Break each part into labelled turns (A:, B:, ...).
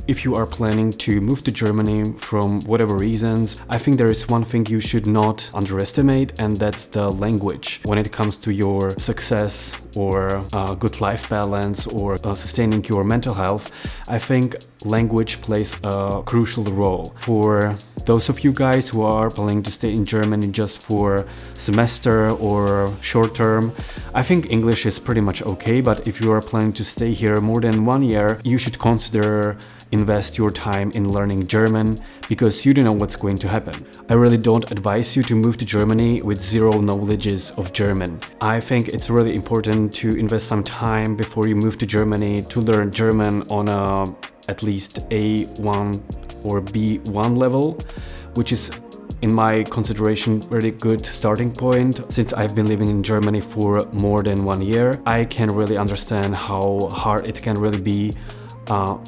A: if you are planning to move to Germany from whatever reasons, I think there is one thing you should not underestimate, and that's the language. When it comes to your success or good life balance or sustaining your mental health, I think language plays a crucial role. For those of you guys who are planning to stay in Germany just for semester or short term, I think English is pretty much okay, but if you are planning to stay here more than 1 year, you should consider invest your time in learning German, because you don't know what's going to happen. I really don't advise you to move to Germany with zero knowledge of German. I think it's really important to invest some time before you move to Germany to learn German on at least A1 or B1 level, which is in my consideration really good starting point. Since I've been living in Germany for more than 1 year, I can really understand how hard it can really be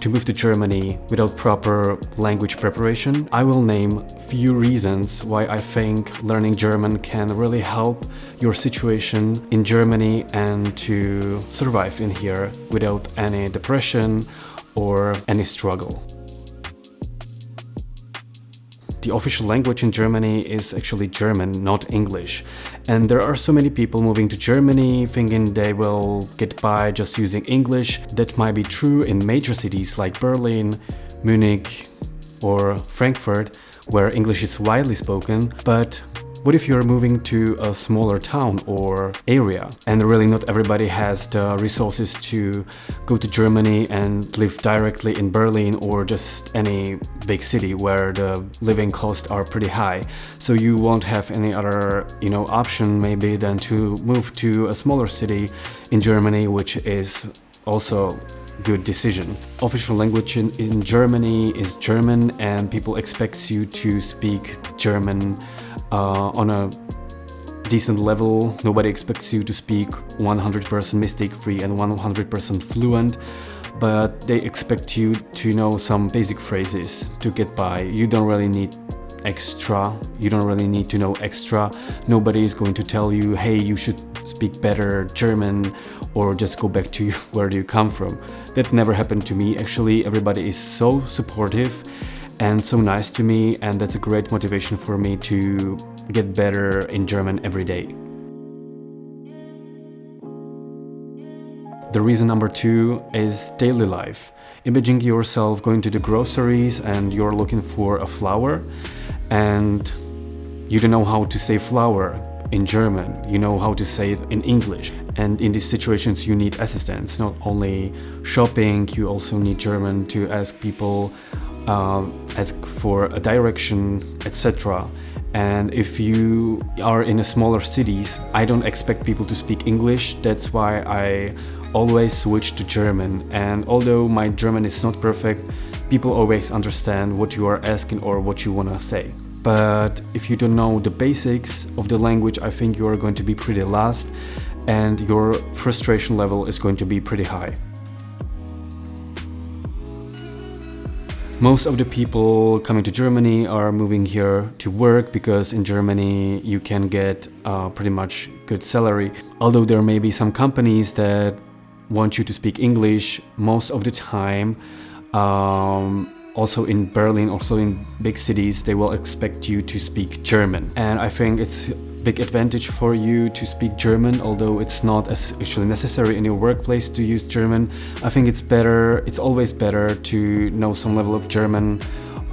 A: to move to Germany without proper language preparation. I will name few reasons why I think learning German can really help your situation in Germany and to survive in here without any depression or any struggle. The official language in Germany is actually German, not English. And there are so many people moving to Germany thinking they will get by just using English. That might be true in major cities like Berlin, Munich, or Frankfurt, where English is widely spoken. But what if you're moving to a smaller town or area, and really not everybody has the resources to go to Germany and live directly in Berlin or just any big city where the living costs are pretty high. So you won't have any other, option maybe than to move to a smaller city in Germany, which is also good decision. Official language in Germany is German, and people expect you to speak German on a decent level. Nobody expects you to speak 100% mistake-free and 100% fluent, but they expect you to know some basic phrases to get by. You don't really need extra. You don't really need to know extra. Nobody is going to tell you, hey, you should speak better German or just go back to where you come from. That never happened to me. Actually, everybody is so supportive and so nice to me, and that's a great motivation for me to get better in German every day. The reason number 2 is daily life. Imagine yourself going to the groceries and you're looking for a flower and you don't know how to say flower in German, you know how to say it in English. And in these situations you need assistance, not only shopping, you also need German to ask people, ask for a direction, etc. And if you are in a smaller cities, I don't expect people to speak English. That's why I always switch to German. And although my German is not perfect, people always understand what you are asking or what you want to say. But if you don't know the basics of the language, I think you are going to be pretty lost and your frustration level is going to be pretty high. Most of the people coming to Germany are moving here to work because in Germany you can get pretty much good salary. Although there may be some companies that want you to speak English most of the time, also in Berlin, also in big cities, they will expect you to speak German. And I think it's a big advantage for you to speak German, although it's not as actually necessary in your workplace to use German. I think it's always better to know some level of German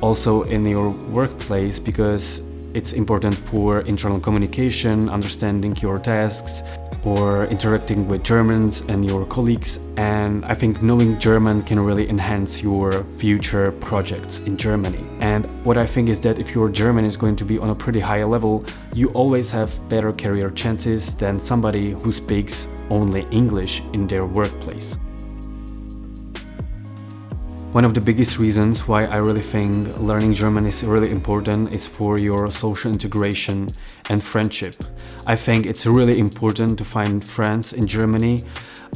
A: also in your workplace, because it's important for internal communication, understanding your tasks, or interacting with Germans and your colleagues. And I think knowing German can really enhance your future projects in Germany. And what I think is that if your German is going to be on a pretty high level, you always have better career chances than somebody who speaks only English in their workplace. One of the biggest reasons why I really think learning German is really important is for your social integration and friendship. I think it's really important to find friends in Germany,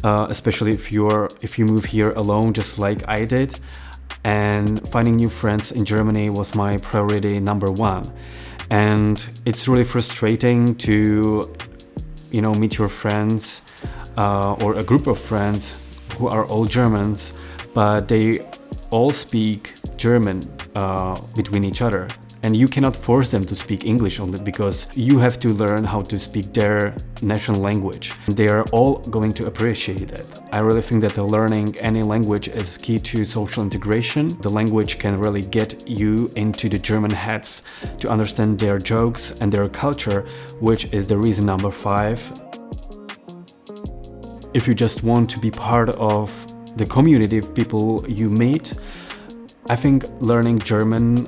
A: especially if you move here alone, just like I did. And finding new friends in Germany was my priority number 1. And it's really frustrating to, meet your friends or a group of friends who are all Germans, but they all speak German between each other. And you cannot force them to speak English only, because you have to learn how to speak their national language. They are all going to appreciate it. I really think that learning any language is key to social integration. The language can really get you into the German heads to understand their jokes and their culture, which is the reason number 5. If you just want to be part of the community of people you meet, I think learning German,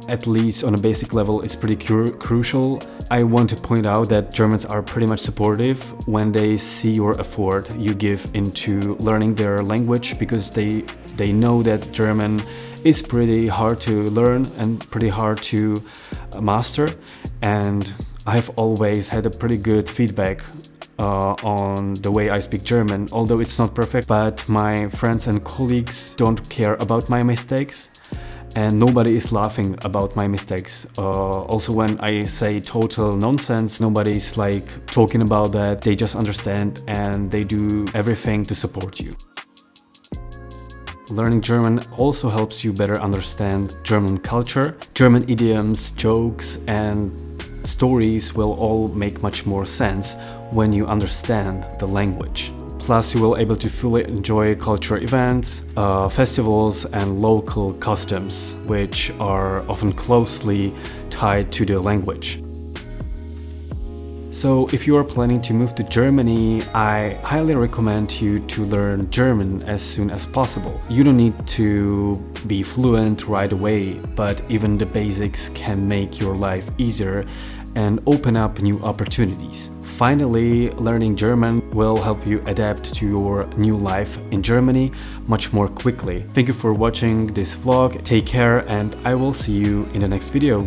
A: at least on a basic level, is pretty crucial. I want to point out that Germans are pretty much supportive when they see your effort you give into learning their language, because they know that German is pretty hard to learn and pretty hard to master. And I've always had a pretty good feedback on the way I speak German, although it's not perfect, but my friends and colleagues don't care about my mistakes. And nobody is laughing about my mistakes. Also, when I say total nonsense, nobody's like talking about that. They just understand and they do everything to support you. Learning German also helps you better understand German culture. German idioms, jokes, and stories will all make much more sense when you understand the language. Plus, you will be able to fully enjoy cultural events, festivals, and local customs, which are often closely tied to the language. So, if you are planning to move to Germany, I highly recommend you to learn German as soon as possible. You don't need to be fluent right away, but even the basics can make your life easier and open up new opportunities. Finally, learning German will help you adapt to your new life in Germany much more quickly. Thank you for watching this vlog. Take care, and I will see you in the next video.